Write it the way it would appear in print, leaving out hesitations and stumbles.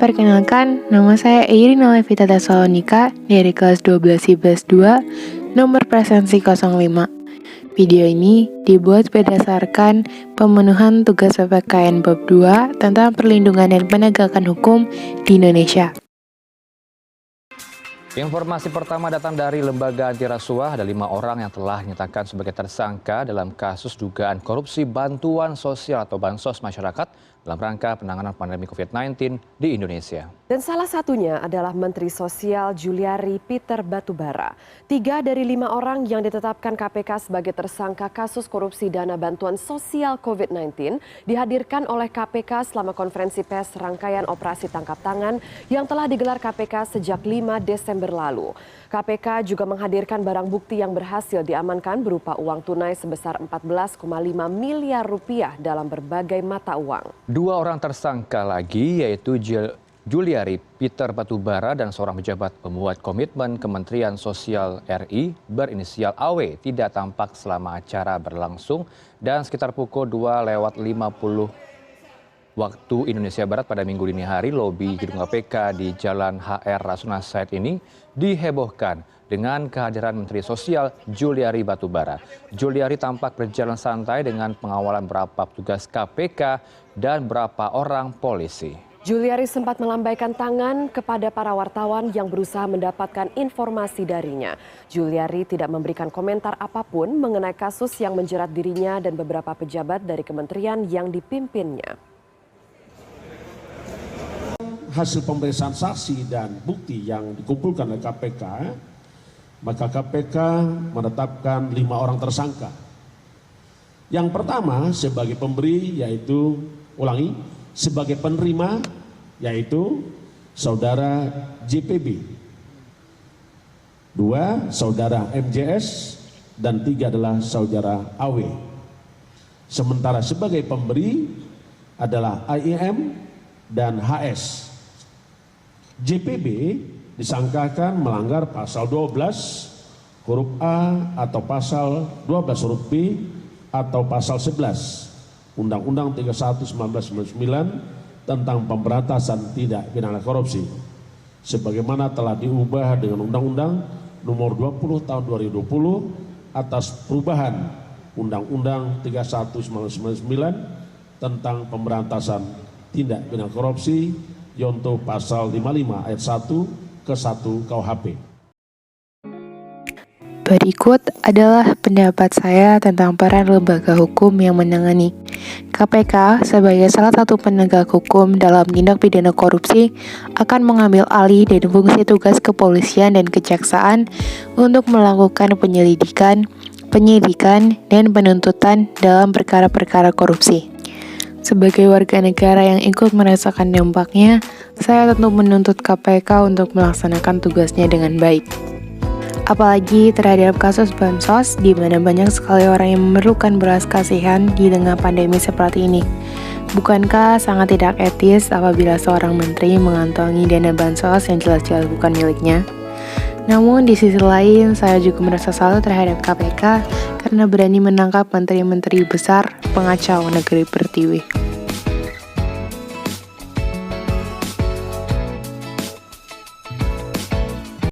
Perkenalkan, nama saya Irina Levita Tesalonika dari kelas 12 IPS 2, nomor presensi 05. Video ini dibuat berdasarkan pemenuhan tugas PPKN Bab 2 tentang perlindungan dan penegakan hukum di Indonesia. Informasi pertama datang dari Lembaga Antirasuah. Ada 5 orang yang telah dinyatakan sebagai tersangka dalam kasus dugaan korupsi bantuan sosial atau bansos masyarakat dalam rangka penanganan pandemi COVID-19 di Indonesia. Dan salah satunya adalah Menteri Sosial Juliari Peter Batubara. 3 dari 5 orang yang ditetapkan KPK sebagai tersangka kasus korupsi dana bantuan sosial COVID-19 dihadirkan oleh KPK selama konferensi pers rangkaian operasi tangkap tangan yang telah digelar KPK sejak 5 Desember lalu. KPK juga menghadirkan barang bukti yang berhasil diamankan berupa uang tunai sebesar 14,5 miliar rupiah dalam berbagai mata uang. 2 orang tersangka lagi yaitu Juliari Peter Batubara dan seorang pejabat pembuat komitmen Kementerian Sosial RI berinisial AW tidak tampak selama acara berlangsung dan sekitar pukul 2:50 waktu Indonesia Barat pada Minggu dini hari, lobi gedung KPK di Jalan HR Rasuna Said ini dihebohkan dengan kehadiran Menteri Sosial Juliari Batubara. Juliari tampak berjalan santai dengan pengawalan beberapa petugas KPK dan beberapa orang polisi. Juliari sempat melambaikan tangan kepada para wartawan yang berusaha mendapatkan informasi darinya. Juliari tidak memberikan komentar apapun mengenai kasus yang menjerat dirinya dan beberapa pejabat dari kementerian yang dipimpinnya. Hasil pemeriksaan saksi dan bukti yang dikumpulkan oleh KPK, maka KPK menetapkan 5 orang tersangka. Yang pertama sebagai pemberi yaitu, sebagai penerima yaitu saudara JPB, 2 saudara MJS, dan 3 adalah saudara AW. Sementara sebagai pemberi adalah AIM dan HS. JPB disangkakan melanggar pasal 12 huruf A atau pasal 12 huruf B atau pasal 11 Undang-Undang 31/1999 tentang pemberantasan tindak pidana korupsi sebagaimana telah diubah dengan Undang-Undang Nomor 20 Tahun 2020 atas perubahan Undang-Undang 31/1999 tentang pemberantasan tindak pidana korupsi yaitu pasal 55 ayat 1 ke 1 KUHP. Berikut adalah pendapat saya tentang peran lembaga hukum yang menangani KPK sebagai salah satu penegak hukum dalam tindak pidana korupsi akan mengambil alih dari fungsi tugas kepolisian dan kejaksaan untuk melakukan penyelidikan, penyidikan, dan penuntutan dalam perkara-perkara korupsi. Sebagai warga negara yang ikut merasakan dampaknya, saya tentu menuntut KPK untuk melaksanakan tugasnya dengan baik. Apalagi terhadap kasus bansos di mana banyak sekali orang yang memerlukan belas kasihan di tengah pandemi seperti ini. Bukankah sangat tidak etis apabila seorang menteri mengantongi dana bansos yang jelas-jelas bukan miliknya? Namun di sisi lain, saya juga merasa salut terhadap KPK karena berani menangkap menteri-menteri besar pengacau negeri pertiwi.